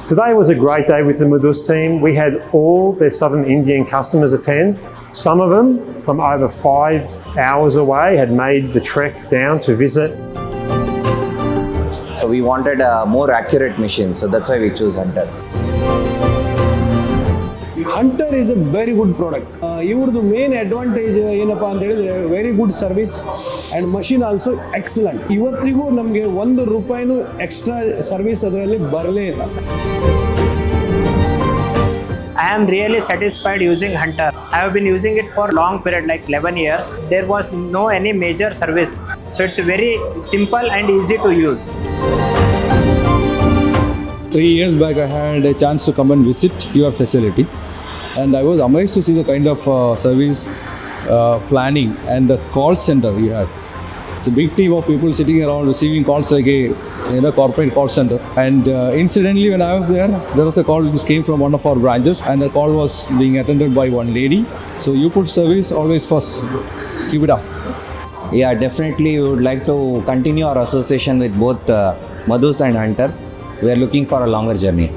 Today was a great day with the Madhus team. We had all their southern Indian customers attend. Some of them from over 5 hours away had made the trek down to visit. So we wanted a more accurate machine, so that's why we choose Hunter. Hunter is a very good product. Ivrdu main advantage ಏನಪ್ಪಾ ಅಂತ ಹೇಳಿದ್ರೆ very good service and machine also excellent. ಇವತ್ತಿಗೂ ನಮಗೆ ₹1 extra service ಅದರಲ್ಲಿ ಬರಲೇ ಇಲ್ಲ. I am really satisfied using Hunter. I have been using it for long period like 11 years. There was no any major service. So it's very simple and easy to use. 3 years back I had a chance to come and visit your facility, and I was amazed to see the kind of service planning and the call center you had. It's a big team of people sitting around receiving calls like a corporate call center. And incidentally, when I was there was a call which came from one of our branches, and the call was being attended by one lady. So you put service always first. Keep it up. Yeah, definitely we would like to continue our association with both Madhus and Hunter. We are looking for a longer journey.